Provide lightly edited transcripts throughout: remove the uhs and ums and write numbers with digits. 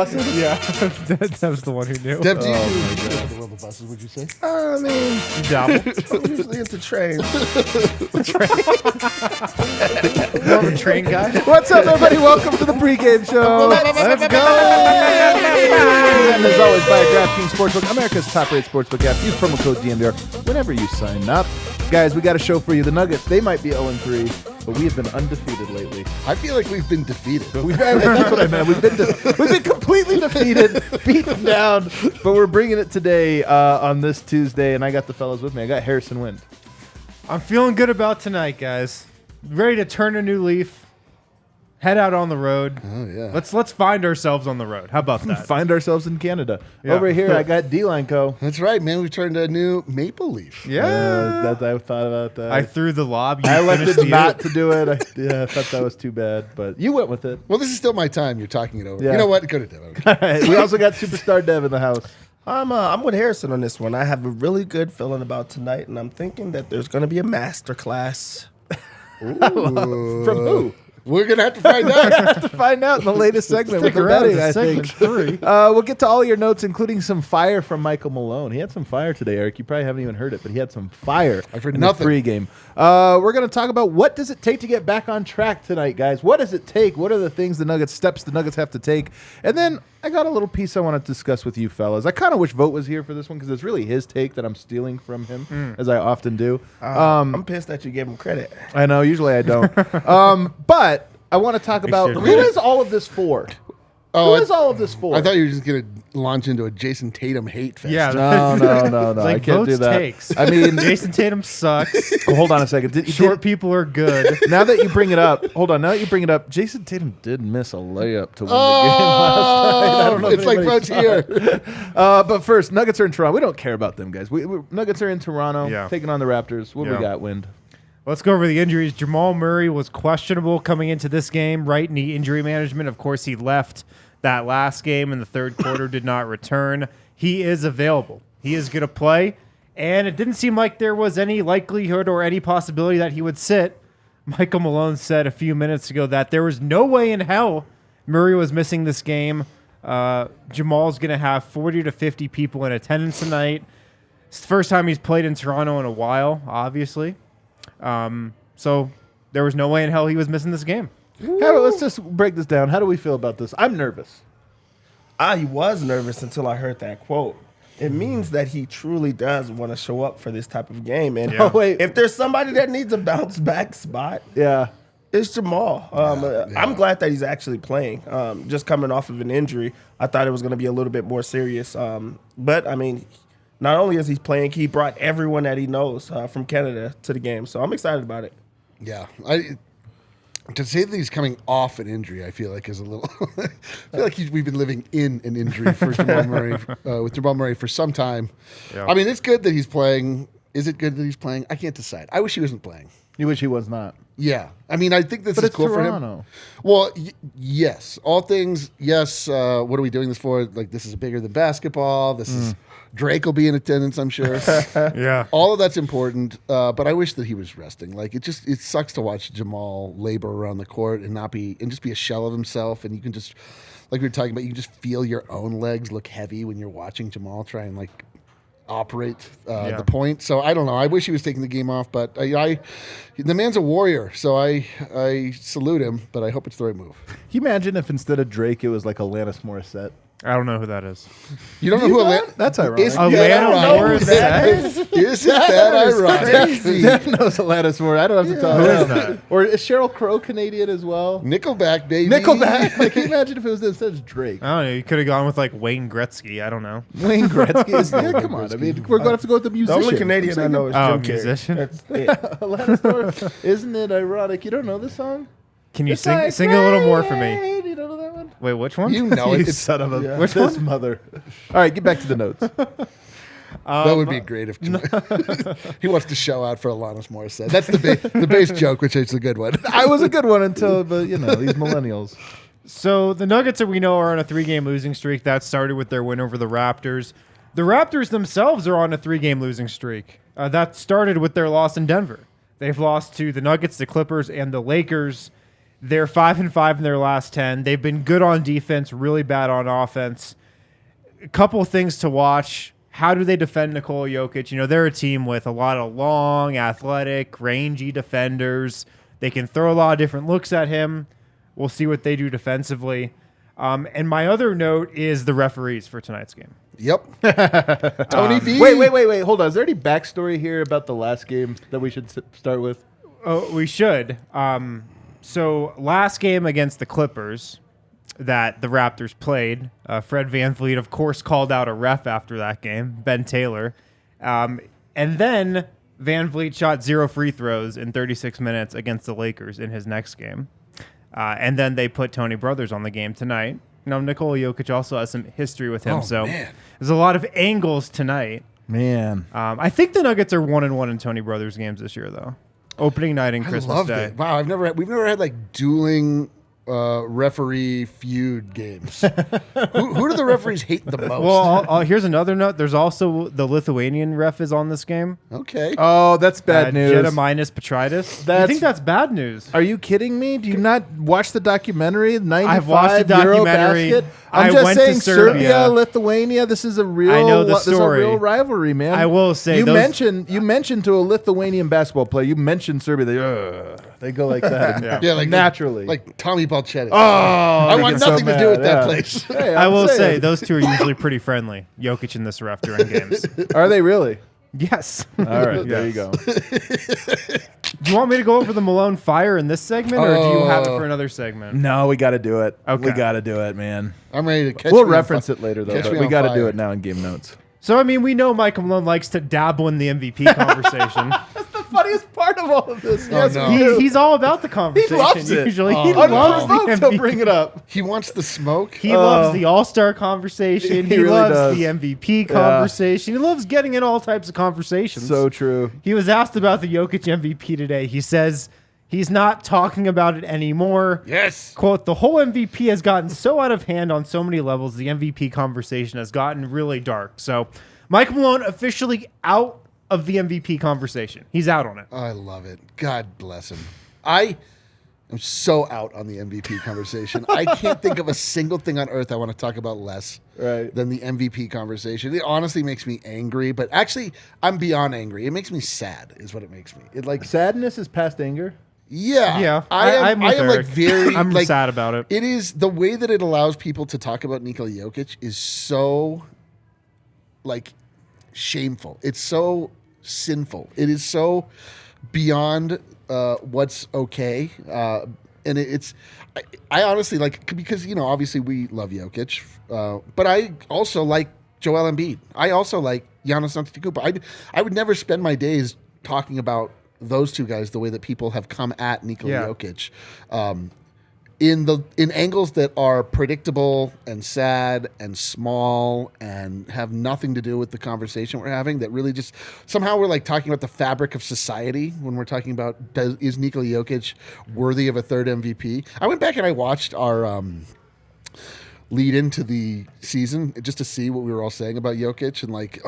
buses? Yeah, that was the one who knew. Dev, do you love the buses, would you say? I mean, You dabble. I'm usually into trains. More of a train guy. What's up, everybody? Welcome to the pregame show. Let's go. And as always, by DraftKings Sportsbook, America's top-rated sportsbook app. Use promo code DNVR whenever you sign up. Guys, we got a show for you. The Nuggets, they might be 0-3, but we have been undefeated lately. I feel like we've been defeated. That's what I meant. We've been completely defeated, beaten down, but we're bringing it today on this Tuesday, and I got the fellas with me. I got Harrison Wind. I'm feeling good about tonight, guys. Ready to turn a new leaf. Head out on the road. Oh, yeah. Let's find ourselves on the road. How about that? Find ourselves in Canada. Yeah. Over here, I got D-Line Co. That's right, man. We've turned a new maple leaf. Yeah. I thought about that. I threw the lob. I You elected finished not it. to do it. I thought that was too bad, but you went with it. Well, this is still my time. You're talking it over. Yeah. You know what? Go to Dev. All right, we also got Superstar Dev in the house. I'm with Harrison on this one. I have a really good feeling about tonight, and I'm thinking that there's going to be a master class. From who? We're going to have to find out. To find out in the latest segment with Stick the around betting, to I segment think. 3. We'll get to all your notes, including some fire from Michael Malone. He had some fire today, Eric. You probably haven't even heard it, but he had some fire. I've heard in nothing. The pregame. We're going to talk about what does it take to get back on track tonight, guys. What does it take? What are the things steps the Nuggets have to take? And then I got a little piece I want to discuss with you fellas. I kind of wish Vogt was here for this one because it's really his take that I'm stealing from him, as I often do. I'm pissed that you gave him credit. I know. Usually I don't. But I want to talk about should. who is all of this for? Oh, Who is all of this for? I thought you were just going to launch into a Jason Tatum hate fest. Yeah. No. Like I can't do Vogt's that. takes. I mean, Jason Tatum sucks. hold on a second. Short people are good. Now that you bring it up, Jason Tatum did miss a layup to win the game last night. I don't know if It's like anybody Vote's saw here. it. But first, Nuggets are in Toronto. We don't care about them, guys. Nuggets are in Toronto, Yeah. taking on the Raptors. What do we Yeah. got, Wind? Let's go over the injuries. Jamal Murray was questionable coming into this game. Right knee injury management. Of course, he left that last game in the third quarter, did not return. He is available. He is going to play. And it didn't seem like there was any likelihood or any possibility that he would sit. Michael Malone said a few minutes ago that there was no way in hell Murray was missing this game. Jamal's going to have 40 to 50 people in attendance tonight. It's the first time he's played in Toronto in a while, obviously. So there was no way in hell he was missing this game. Let's just break this down. How do we feel about this? I'm nervous. I was nervous until I heard that quote. It means that he truly does want to show up for this type of game. And Yeah. Oh, wait. if there's somebody that needs a bounce back spot, Yeah. it's Jamal. I'm glad that he's actually playing. Just coming off of an injury, I thought it was going to be a little bit more serious. But, I mean, not only is he playing, he brought everyone that he knows from Canada to the game. So I'm excited about it. Yeah. To say that he's coming off an injury, I feel like is a little. I feel like we've been living in an injury for Jamal Murray with Jamal Murray for some time. Yeah. I mean, it's good that he's playing. Is it good that he's playing? I can't decide. I wish he wasn't playing. You wish he was not. Yeah, I mean, I think this But is it's cool for Toronto. him. Well, yes, all things. Yes, what are we doing this for? Like, this is bigger than basketball. This is Drake will be in attendance, I'm sure. Yeah. All of that's important, but I wish that he was resting. Like, it sucks to watch Jamal labor around the court and just be a shell of himself. And you can just, like we were talking about, you can just feel your own legs look heavy when you're watching Jamal try and like operate the point. So I don't know. I wish he was taking the game off, but the man's a warrior. So I salute him, but I hope it's the right move. Can you imagine if instead of Drake, it was like Alanis Morissette? I don't know who that is. You don't know who Atlanta? That's ironic. Isn't that Alanis ironic? Morissette? Isn't that ironic? Dev knows Alanis Morissette. I don't have to tell Who him. is that? Or is Sheryl Crow Canadian as well? Nickelback, baby. Nickelback. Like, can you imagine if it was instead of Drake? I don't know. You could have gone with like Wayne Gretzky. I don't know. Wayne Gretzky. Come on. I mean, we're going to have to go with the The musician. only Canadian I know is Oh, Jim Carrey. musician? That's it. Alanis Morissette. Isn't it ironic? You don't know this song? Can you It's sing like sing a little more for me? rain. You don't know that one? Wait, which one? You know You it. son of a Yeah. which his mother. All right, get back to the notes. That would be great if he wants to show out for Alanis Morissette. That's the base joke, which is a good one. I was a good one until, but these millennials. So the Nuggets, we know, are on a 3-game losing streak. That started with their win over the Raptors. The Raptors themselves are on a 3-game losing streak. That started with their loss in Denver. They've lost to the Nuggets, the Clippers, and the Lakers. They're 5-5 in their last 10. They've been good on defense, really bad on offense. A couple things to watch. How do they defend Nikola Jokic? You know, they're a team with a lot of long, athletic, rangy defenders. They can throw a lot of different looks at him. We'll see what they do defensively. And my other note is the referees for tonight's game. Yep. Tony B. Wait. Hold on. Is there any backstory here about the last game that we should start with? Oh, we should. So last game against the Clippers that the Raptors played, Fred VanVleet, of course, called out a ref after that game, Ben Taylor. And then VanVleet shot 0 free throws in 36 minutes against the Lakers in his next game. And then they put Tony Brothers on the game tonight. You know, Nikola Jokic also has some history with him. There's a lot of angles tonight. Man. I think the Nuggets are 1-1 in Tony Brothers games this year, though. Opening night and Christmas Day. It. Wow, we've never had like dueling referee feud games. who do the referees hate the most? Well, here's another note. There's also the Lithuanian ref is on this game. Okay. Oh, that's bad news. Gediminas Petraitis. I think that's bad news. Are you kidding me? Do you not watch the documentary? 95 I've watched the documentary. Eurobasket? I I'm just went saying, to Serbia, Lithuania. This is a real. I know the This is a story. real rivalry, man. I will say you mentioned to a Lithuanian basketball player. You mentioned Serbia. They go like that. Yeah, like naturally, like Tommy Balchetti. Oh, I want nothing to do with that yeah. place. Hey, I I'm will say saying. those two are usually pretty friendly. Jokic and this ref during games. Are they really? Yes. All right, there you go. Do you want me to go over the Malone fire in this segment, or do you have it for another segment? No, we got to do it. Okay. We got to do it, man. I'm ready to catch. We'll reference it later, though. catch But me we on got to fire. do it now in game notes. So, I mean, we know Michael Malone likes to dabble in the MVP conversation. Funniest part of all of this. Yes, no. He's all about the conversation. loves it. Usually, Oh, he no. loves the Unprovoked, he'll MVP. bring it up. He wants the smoke. He loves the All-Star conversation. He He, really loves does. the MVP conversation. He loves getting in all types of conversations. So true. He was asked about the Jokic MVP today. He says he's not talking about it anymore. Yes. Quote, the whole MVP has gotten so out of hand on so many levels. The MVP conversation has gotten really dark. So Mike Malone officially out of the MVP conversation. He's out on it. I love it. God bless him. I am so out on the MVP conversation. I can't think of a single thing on earth I want to talk about less than the MVP conversation. It honestly makes me angry, but actually, I'm beyond angry. It makes me sad, is what it makes me. It like Sadness is past anger. Yeah, I'm with I am Eric. like very. I'm like, sad about it. It is the way that it allows people to talk about Nikola Jokic is so like shameful. It's so sinful. It is so beyond what's okay. And I honestly like, because, you know, obviously we love Jokic, but I also like Joel Embiid. I also like Giannis Antetokounmpo. I would never spend my days talking about those two guys the way that people have come at Nikola Jokic. In angles that are predictable and sad and small and have nothing to do with the conversation we're having, that really just somehow we're like talking about the fabric of society when we're talking about is Nikola Jokic worthy of a third MVP. I went back and I watched our lead into the season just to see what we were all saying about Jokic, and like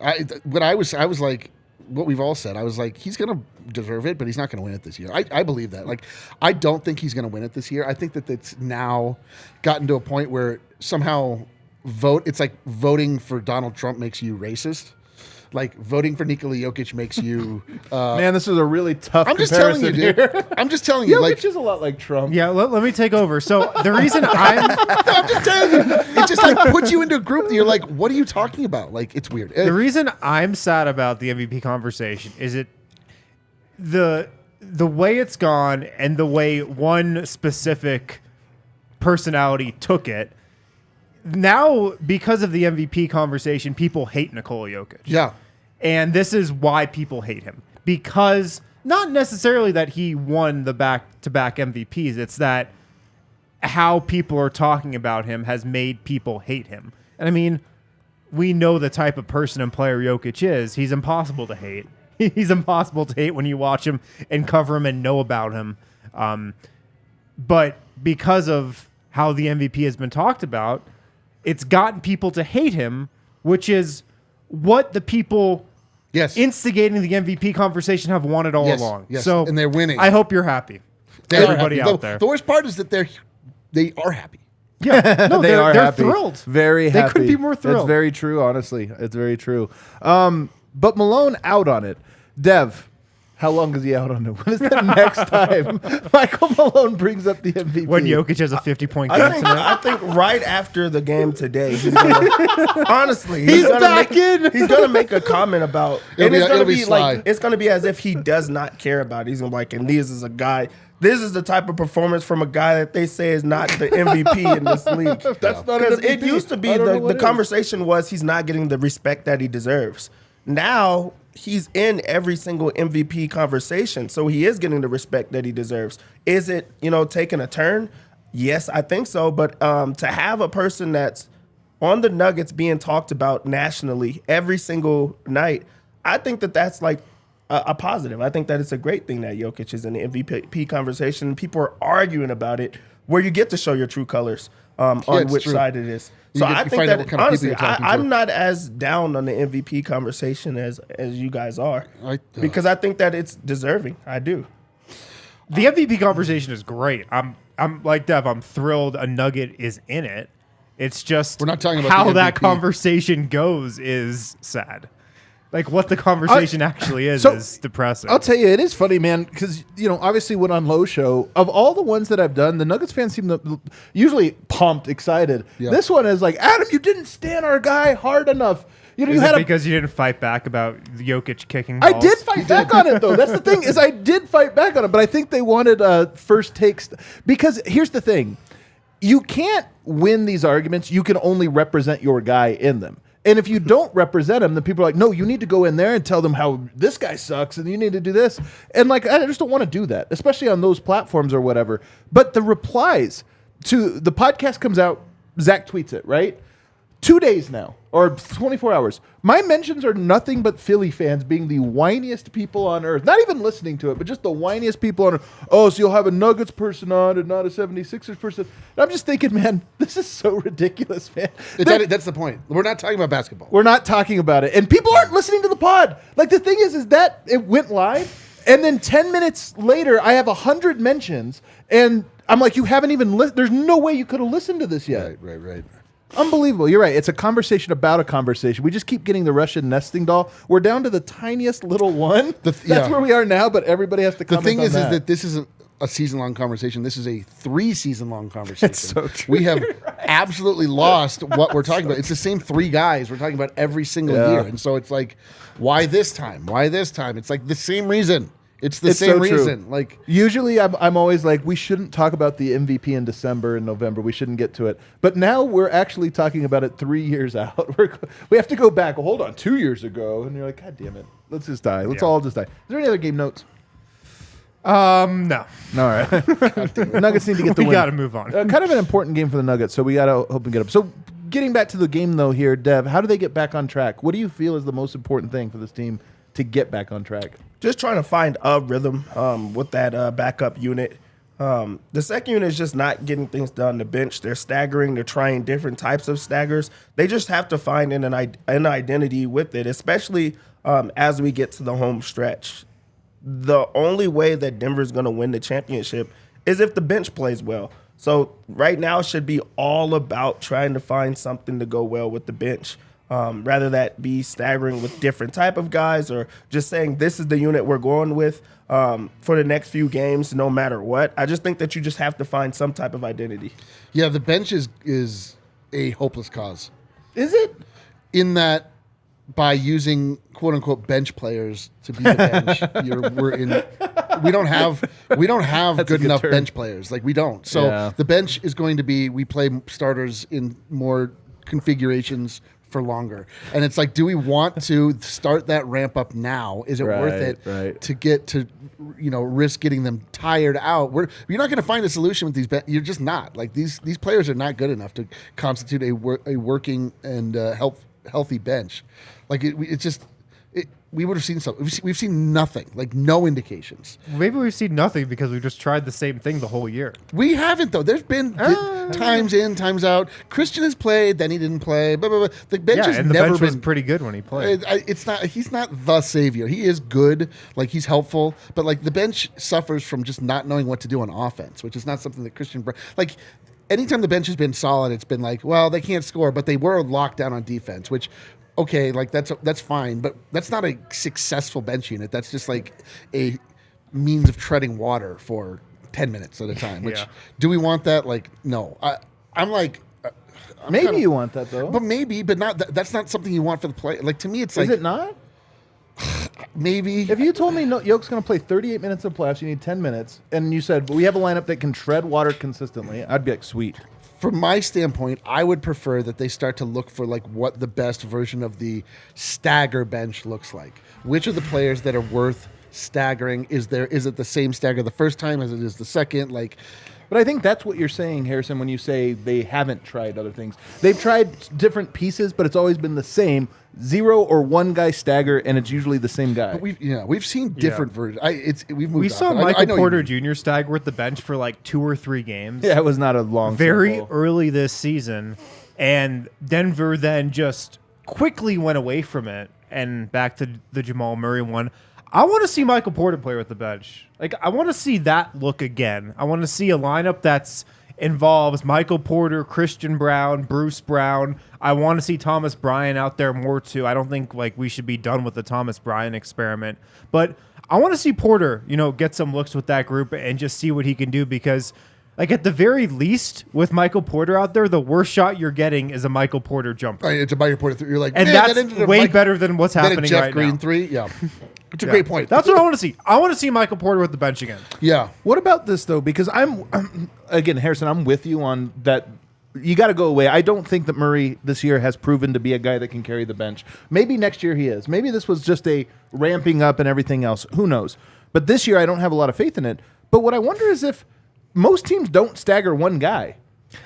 I was like what we've all said. I was like, he's going to deserve it, but he's not going to win it this year. I believe that. Like, I don't think he's going to win it this year. I think that it's now gotten to a point where somehow it's like voting for Donald Trump makes you racist. Like, voting for Nikola Jokic makes you... Man, this is a really tough I'm just telling comparison you, dude. here. I'm just telling you. Jokic Like, is a lot like Trump. Yeah, let me take over. So the reason I'm just telling you. It just like puts you into a group that you're like, what are you talking about? Like, it's weird. the reason I'm sad about the MVP conversation is the way it's gone and the way one specific personality took it. Now, because of the MVP conversation, people hate Nikola Jokic. Yeah. And this is why people hate him. Because not necessarily that he won the back-to-back MVPs. It's that how people are talking about him has made people hate him. And I mean, we know the type of person and player Jokic is. He's impossible to hate. He's impossible to hate when you watch him and cover him and know about him. But because of how the MVP has been talked about, it's gotten people to hate him, which is what the people instigating the MVP conversation have wanted all along. Yes. So, And they're winning. I hope you're happy. They are everybody happy. out there. The worst part is that they are happy. Yeah, no, they are they're happy. thrilled. Very They happy. couldn't be more It's thrilled. very true, honestly. It's very true. But Malone out on it. Dev, how long is he out on it? When is the next time Michael Malone brings up the MVP? When Jokic has a 50-point game I tonight. think right after the game today, he's gonna, honestly, He's gonna back make, in. He's gonna make a comment about, and it's it'll gonna be be sly. like it's gonna be as if he does not care about it. He's gonna be like, and this is a guy. This is the type of performance from a guy that they say is not the MVP in this league. That's not an Because it MVP. used to be I don't know the what it is. conversation was he's not getting the respect that he deserves. Now he's in every single MVP conversation, so he is getting the respect that he deserves. Is it, taking a turn? Yes, I think so. But to have a person that's on the Nuggets being talked about nationally every single night, I think that that's like a positive. I think that it's a great thing that Jokic is in the MVP conversation. People are arguing about it, where you get to show your true colors on it's which true. side it is. You So get I to think find out that what kind of people honestly, you're talking to. I'm not as down on the MVP conversation as you guys are, because I think that it's deserving. I do. The MVP conversation is great. I'm like Dev. I'm thrilled a Nugget is in it. It's just We're not talking about how the that MVP. conversation goes is sad. Like what the conversation actually is so- depressing. I'll tell you, it is funny, man, because, obviously when on Low Show, of all the ones that I've done, the Nuggets fans seem to usually pumped, excited. Yeah. This one is like, Adam, you didn't stand our guy hard enough. You is had it a because you didn't fight back about Jokic kicking I balls? did fight back on it, though. That's the thing, is I did fight back on it, but I think they wanted first takes. Because here's the thing. You can't win these arguments. You can only represent your guy in them. And if you don't represent him, then people are like, no, you need to go in there and tell them how this guy sucks and you need to do this. And I just don't want to do that, especially on those platforms or whatever. But the replies to the podcast comes out, Zach tweets it, right? 2 days now, or 24 hours. My mentions are nothing but Philly fans being the whiniest people on earth. Not even listening to it, but just the whiniest people on earth. Oh, so you'll have a Nuggets person on and not a 76ers person. And I'm just thinking, man, this is so ridiculous, man. That's the point. We're not talking about basketball. We're not talking about it. And people aren't listening to the pod. Like, the thing is that it went live, and then 10 minutes later, I have 100 mentions, and I'm like, you haven't even listened. There's no way you could have listened to this yet. Right. Unbelievable. You're right. It's a conversation about a conversation. We just keep getting the Russian nesting doll. We're down to the tiniest little one. That's where we are now, but everybody has to The comment thing on is that. that this isn't a season-long conversation. This is a 3-season-long conversation. It's so true. We have absolutely lost what we're talking about. It's the same 3 guys we're talking about every single Yeah. year. And so it's like, why this time? Why this time? It's like the same reason. It's the It's same so true. reason. Like, Usually I'm always like, we shouldn't talk about the MVP in December and November. We shouldn't get to it. But now we're actually talking about it 3 years out. We have to go back. Well, hold on, 2 years ago. And you're like, God damn it. Let's just die. Let's all just die. Is there any other game notes? No. All right. Nuggets need to get the We win. got to move on. Kind of an important game for the Nuggets, so we got to hope and get up. So getting back to the game, though, here, Dev, how do they get back on track? What do you feel is the most important thing for this team to get back on track? Just trying to find a rhythm with that backup unit. The second unit is just not getting things done on the bench. They're staggering. They're trying different types of staggers. They just have to find an identity with it, especially as we get to the home stretch. The only way that Denver's going to win the championship is if the bench plays well. So right now it should be all about trying to find something to go well with the bench. Rather that be staggering with different type of guys or just saying this is the unit we're going with for the next few games, no matter what. I just think that you just have to find some type of identity. yeah, the bench is a hopeless cause. Is it? In that, by using quote unquote bench players to be the bench, we don't have That's a good good enough term. bench players. Like, we don't. So Yeah. the bench is going to be, we play starters in more configurations for longer. And it's like, do we want to start that ramp up now? Is it worth it Right. to get to, risk getting them tired out? You're not going to find a solution with these. You're just not. Like, these players are not good enough to constitute a working and healthy bench. Like, it's just we would have seen something. We've seen nothing, like no indications. Maybe we've seen nothing because we've just tried the same thing the whole year. We haven't, though. There's been times in, times out. Christian has played, then he didn't play. Blah, blah, blah. The bench has and the never bench was been pretty good when he played. He's not the savior. He is good, like he's helpful, but like the bench suffers from just not knowing what to do on offense, which is not something that Christian like. Anytime the bench has been solid, it's been like, well, they can't score, but they were locked down on defense, which. Okay, like that's fine, but that's not a successful bench unit. That's just like a means of treading water for 10 minutes at a time. Which do we want that? Like, no. I'm like, maybe you want that though, but not. That's not something you want for the play. Like to me, it's like, is it not? Maybe. If you told me Yoke's going to play 38 minutes of playoffs, you need 10 minutes, and you said, but we have a lineup that can tread water consistently, I'd be like, sweet. From my standpoint, I would prefer that they start to look for like what the best version of the stagger bench looks like. Which are the players that are worth staggering? Is it the same stagger the first time as it is the second? Like, but I think that's what you're saying, Harrison, when you say they haven't tried other things. They've tried different pieces, but it's always been the same 0 or 1 guy stagger, and it's usually the same guy. But we've seen different versions. We've moved. We saw on, Michael Porter Jr. stagger with the bench for like 2 or 3 games. Yeah, it was not a long very sample. early this season, and Denver then just quickly went away from it and back to the Jamal Murray one. I want to see Michael Porter play with the bench. Like, I want to see that look again. I want to see a lineup that's involves Michael Porter, Christian Brown, Bruce Brown. I want to see Thomas Bryant out there more too. I don't think like we should be done with the Thomas Bryant experiment, but I want to see Porter, get some looks with that group and just see what he can do because like at the very least with Michael Porter out there, the worst shot you're getting is a Michael Porter jumper. Right, it's a Michael Porter 3. You're like, and man, that's way better than what's happening Jeff right Green now. 3. Yeah. It's a great point. That's what I want to see. I want to see Michael Porter with the bench again. Yeah. What about this, though? Because again, Harrison, I'm with you on that. You got to go away. I don't think that Murray this year has proven to be a guy that can carry the bench. Maybe next year he is. Maybe this was just a ramping up and everything else. Who knows? But this year I don't have a lot of faith in it. But what I wonder is if most teams don't stagger one guy.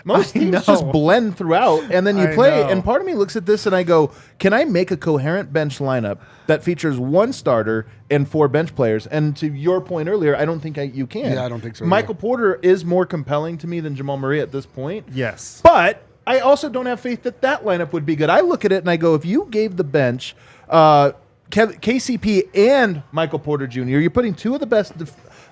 Most teams just blend throughout, and then you play. And part of me looks at this and I go, can I make a coherent bench lineup that features 1 starter and 4 bench players? And to your point earlier, I don't think you can. Yeah, I don't think so. Michael Porter is more compelling to me than Jamal Murray at this point. Yes. But I also don't have faith that lineup would be good. I look at it and I go, if you gave the bench KCP and Michael Porter Jr., you're putting 2 of the best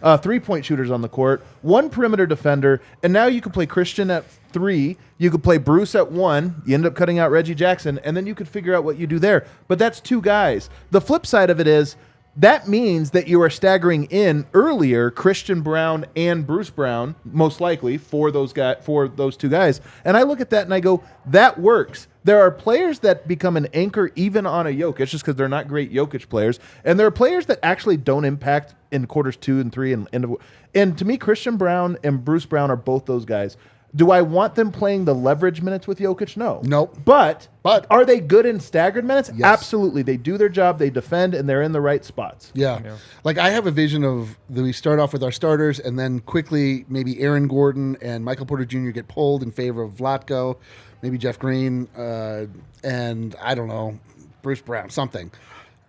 3-point shooters on the court, 1 perimeter defender, and now you could play Christian at 3, you could play Bruce at 1, you end up cutting out Reggie Jackson, and then you could figure out what you do there. But that's 2 guys. The flip side of it is that means that you are staggering in earlier Christian Brown and Bruce Brown, most likely, for those 2 guys. And I look at that and I go, that works. There are players that become an anchor even on a Jokic just because they're not great Jokic players. And there are players that actually don't impact in quarters 2 and 3. And to me, Christian Brown and Bruce Brown are both those guys. Do I want them playing the leverage minutes with Jokic? No. Nope. But are they good in staggered minutes? Yes. Absolutely. They do their job, they defend, and they're in the right spots. Yeah. Like I have a vision of that we start off with our starters and then quickly maybe Aaron Gordon and Michael Porter Jr. get pulled in favor of Vlatko, maybe Jeff Green, and I don't know, Bruce Brown, something.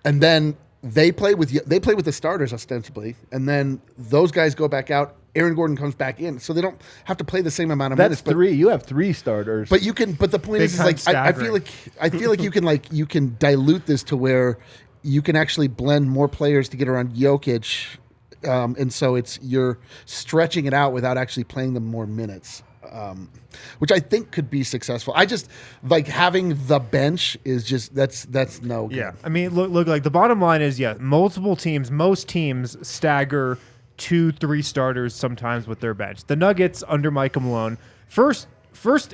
And then they play with the starters ostensibly, and then those guys go back out. Aaron Gordon comes back in, so they don't have to play the same amount of minutes. That's 3. You have 3 starters. But you can. But the point is like I feel like you can dilute this to where you can actually blend more players to get around Jokic, and so you're stretching it out without actually playing them more minutes. Which I think could be successful. I just like having the bench is just that's no good. Yeah, I mean, look like the bottom line is most teams stagger 2-3 starters sometimes with their bench. The Nuggets under Michael Malone, first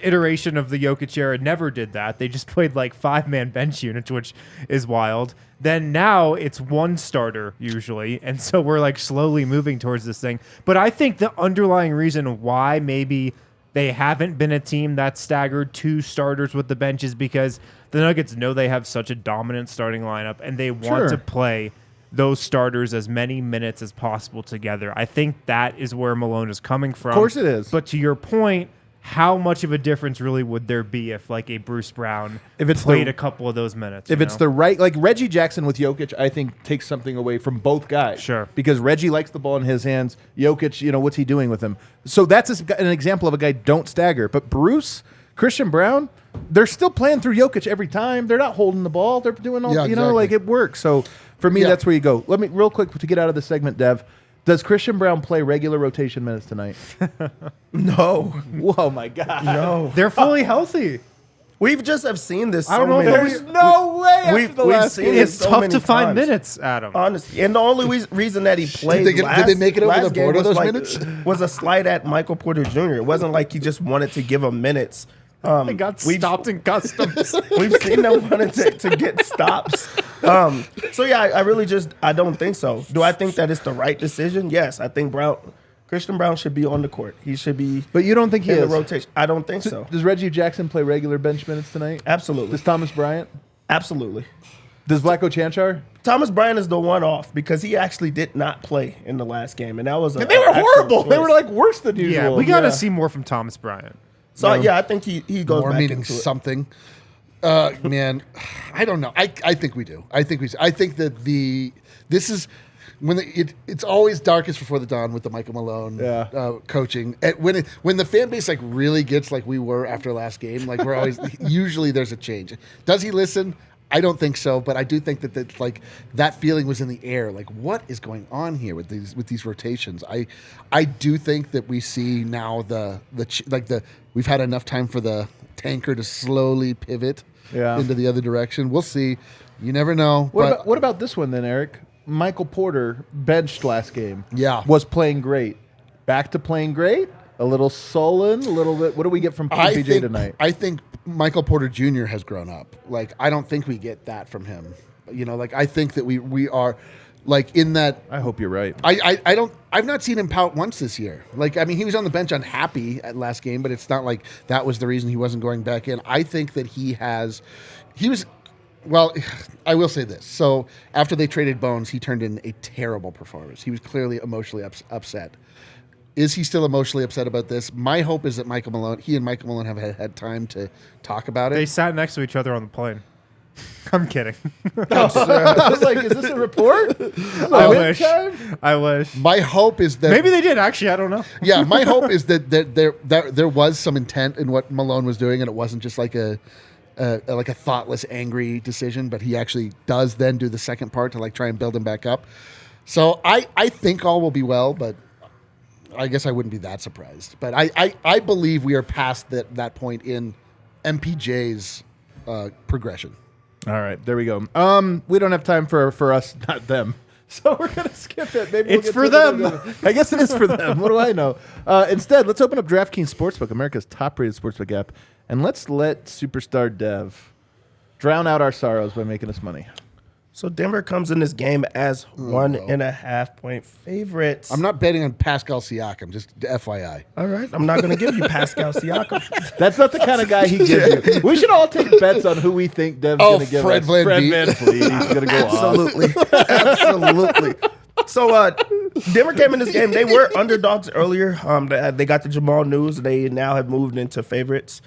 iteration of the Jokic era never did that. They just played like 5-man bench units, which is wild. Then now it's 1 starter usually, and so we're like slowly moving towards this thing. But I think the underlying reason why maybe they haven't been a team that staggered 2 starters with the bench is because the Nuggets know they have such a dominant starting lineup, and they want to play those starters as many minutes as possible together. I think that is where Malone is coming from. Of course it is. But to your point, how much of a difference really would there be if like a Bruce Brown If it's played the- a couple of those minutes? If you it's know? the right, like Reggie Jackson with Jokic, I think takes something away from both guys. Sure. Because Reggie likes the ball in his hands. Jokic, what's he doing with him? So that's an example of a guy don't stagger. But Bruce, Christian Brown, they're still playing through Jokic every time. They're not holding the ball. They're doing all, exactly. like it works. So for me, that's where you go. Let me real quick to get out of the segment, Dev. Does Christian Brown play regular rotation minutes tonight? No, Whoa, my God. no. They're fully healthy. We've just have seen this. I don't know if There's no way after We've the last seen game. this It's so tough many to find times. minutes, Adam. Honestly, and the only reason that he played did they make it over last the game board was of those like, minutes? was a slight at Michael Porter Jr. It wasn't like he just wanted to give him minutes. They got stopped in customs. We've seen them wanting to get stops. So yeah, I really I don't think so. Do I think that it's the right decision? Yes, I think Christian Brown should be on the court. He should be But you don't think he in the is? rotation. I don't think so. Does Reggie Jackson play regular bench minutes tonight? Absolutely. Does Thomas Bryant? Absolutely. Does Vlatko Cancar? Thomas Bryant is the one off because he actually did not play in the last game, and that was They were horrible. They were like worse than usual. Yeah, we got to see more from Thomas Bryant. So yeah, I think he goes More back meaning into it. something. Man, I don't know. I think we do. I think that this is when it's always darkest before the dawn with the Michael Malone coaching. When the fan base like really gets like we were after last game, like we're always usually there's a change. Does he listen? I don't think so, but I do think that like that feeling was in the air. Like, what is going on here with these rotations? I do think that we see now we've had enough time for the tanker to slowly pivot into the other direction. We'll see. You never know. What about this one then, Eric? Michael Porter benched last game. Yeah. Was playing great. Back to playing great. A little sullen. A little bit. What do we get from PJ tonight? I think Michael Porter Jr. has grown up. Like, I don't think we get that from him. Like I think that we are like in that. I hope you're right. I've not seen him pout once this year. Like, I mean, he was on the bench unhappy at last game, but it's not like that was the reason he wasn't going back in. I think that well, I will say this. So after they traded Bones, he turned in a terrible performance. He was clearly emotionally upset. Is he still emotionally upset about this? My hope is that he and Michael Malone have had time to talk about They it. sat next to each other on the plane. I'm kidding. I was like, is this a report? I wish. My hope is that Maybe they did. Actually, I don't know. yeah, my hope is that there was some intent in what Malone was doing, and it wasn't just like a thoughtless, angry decision. But he actually does then do the second part to like try and build him back up. So I think all will be well, but I guess I wouldn't be that surprised. But I believe we are past that point in MPJ's progression. All right, there we go. We don't have time for us, not them. So we're gonna skip it. Maybe It's get for to them. I guess it is for them. What do I know? Instead, let's open up DraftKings Sportsbook, America's top-rated sportsbook app, and let's let Superstar Dev drown out our sorrows by making us money. So Denver comes in this game as 1.5 point favorites. I'm not betting on Pascal Siakam, just FYI. All right, I'm not going to give you Pascal Siakam. That's not the kind of guy he gives you. We should all take bets on who we think Dev's going to give Fred us. VanVleet. He's going to go off. Absolutely. So Denver came in this game. They were underdogs earlier. They got the Jamal news. They now have moved into favorites.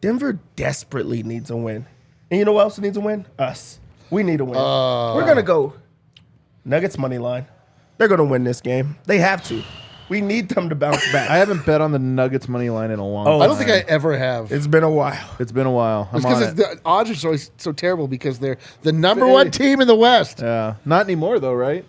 Denver desperately needs a win. And you know what else needs a win? Us. We need a win. We're going to go Nuggets money line. They're going to win this game. They have to. We need them to bounce back. I haven't bet on the Nuggets money line in a long time. I don't think I ever have. It's been a while. It's been a while. I'm It's on because it. the odds are so terrible because they're the number one team in the West. Yeah. Not anymore, though, right?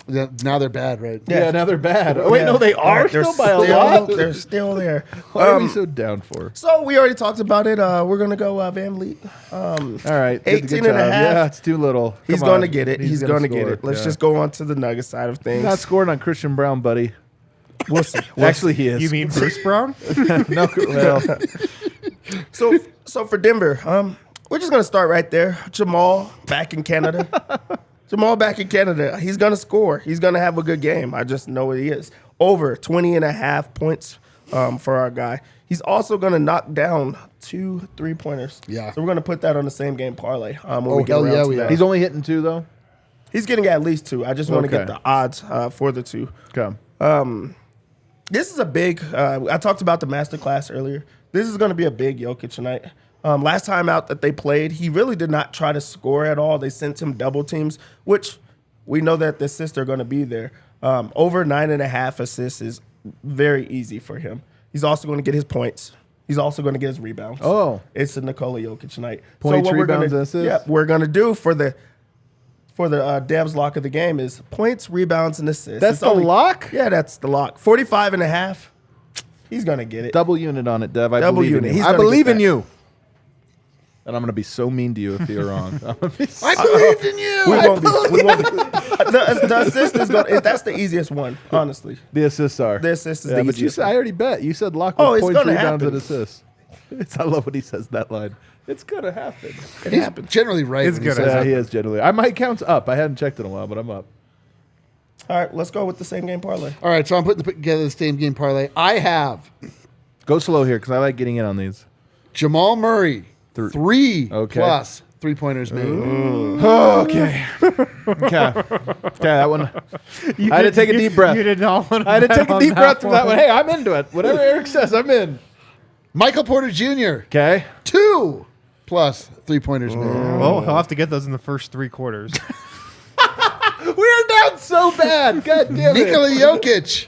Yeah, now they're bad, right? Yeah, now they're bad. Oh, wait, Yeah. no, they are They're still by a lot. They're still there. What are we so down for? So we already talked about it. We're going to go Van Vliet. All right. Good 18 and a job. half. Yeah, it's too little. He's Come going on. to get it. He's gonna going to get score. it. Let's Yeah. just go on to the Nuggets side of things. He's not scoring on Christian Brown, buddy. We'll see. Actually, he is. You mean Bruce Brown? No, well, So for Denver, we're just going to start right there. Jamal back in Canada. He's going to score. He's going to have a good game. I just know what he is. Over 20.5 points for our guy. He's also going to knock down 2 3-pointers. Yeah. So we're going to put that on the same game parlay. When Oh, we get hell around yeah, to we that. are. he's only hitting 2, though. He's getting at least 2. I just want to Okay. get the odds for the 2. Okay. This is a big. I talked about the masterclass earlier. This is going to be a big Jokic tonight. Last time out that they played, he really did not try to score at all. They sent him double teams, which we know that the assists are going to be there. Over 9.5 assists is very easy for him. He's also going to get his points. He's also going to get his rebounds. Oh. It's a Nikola Jokic night. Points, so what rebounds, we're assists? gonna, yeah, we're going to do for the Devs lock of the game is points, rebounds, and assists. That's It's the lock? Yeah, that's the lock. 45.5. He's going to get it. Double unit on it, Dev. I Double believe unit. in He's you. I gonna believe get in that. you. And I'm going to be so mean to you if you're wrong. I'm gonna be so- I believed in you. We won't be. We won't be. The assist is going. That's the easiest one, honestly. The assists are. The assist is Yeah, the but you easiest said, one. I already bet. You said lock Oh, with it's points, gonna rebounds, and happen. assists. I love when he says that line. It's going to happen. It He's happens. generally right. It's when he good. says Yeah, that. he is generally. I might count up. I hadn't checked in a while, but I'm up. All right, let's go with the same game parlay. All right, so I'm putting together the same game parlay. I have Go slow here because I like getting in on these. Jamal Murray, 3 Okay. plus 3-pointers made. Okay. Okay, that one. I had to take a deep breath. You did not want to I had to bet take a on deep breath from that one. one. Hey, I'm into it. Whatever Eric says, I'm in. Michael Porter Jr., Okay. 2 plus 3-pointers made. Well, he'll have to get those in the first 3 quarters. We're down so bad. God damn it. Nikola Jokic,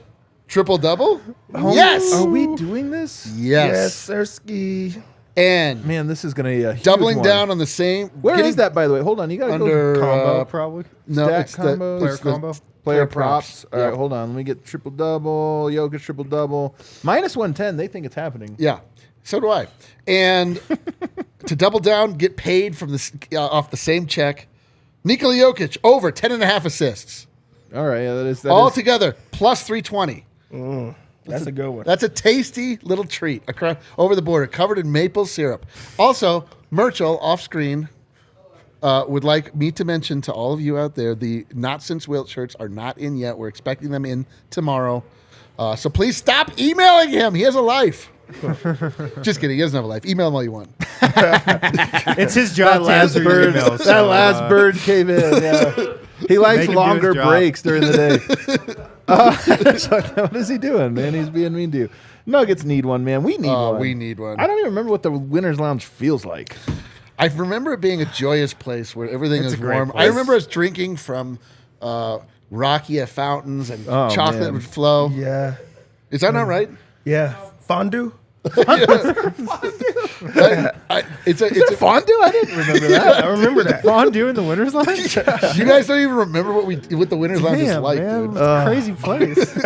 triple-double? Yes. Are we doing this? Yes. Sirski. And Man, this is going to be a huge doubling one. down on the same. Where getting is that, by the way? Hold on. You got to Under go Combo, probably. No, Stat it's combos? the Player it's the combo? player props. All Yeah. right, hold on. Let me get triple-double. Jokic triple-double. Minus 110. They think it's happening. Yeah, so do I. And to double down, get paid from off the same check. Nikola Jokic over 10.5 assists All right. Yeah, that is. altogether plus 320. That's a good one. That's a tasty little treat across over the border, covered in maple syrup. Also, Murchel off screen would like me to mention to all of you out there, the Not Since Wilt shirts are not in yet. We're expecting them in tomorrow. So please stop emailing him. He has a life. Just kidding. He doesn't have a life. Email him all you want. It's his job to answer your emails. That so, last bird came in. Yeah. He likes Make him do longer his job. breaks during the day. So what is he doing, man? He's being mean to you. Nuggets need one, man. We need one. We need one. I don't even remember what the Winners Lounge feels like. I remember it being a joyous place where everything It's is a great warm. place. I remember us drinking from rakia fountains and Oh, chocolate man. would flow. Yeah. Is that not right? Yeah. Fondue. It's a Fondue? I didn't remember that. I remember that. Fondue in the winner's line? You guys don't even remember what the Winners Lounge is Damn, like, man. dude. It's a crazy place.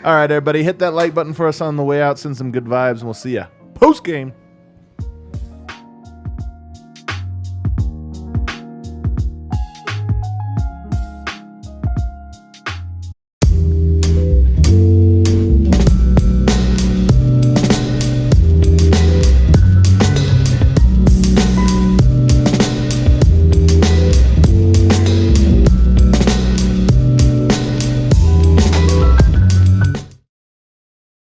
All right, everybody, hit that like button for us on the way out. Send some good vibes, and we'll see ya post game.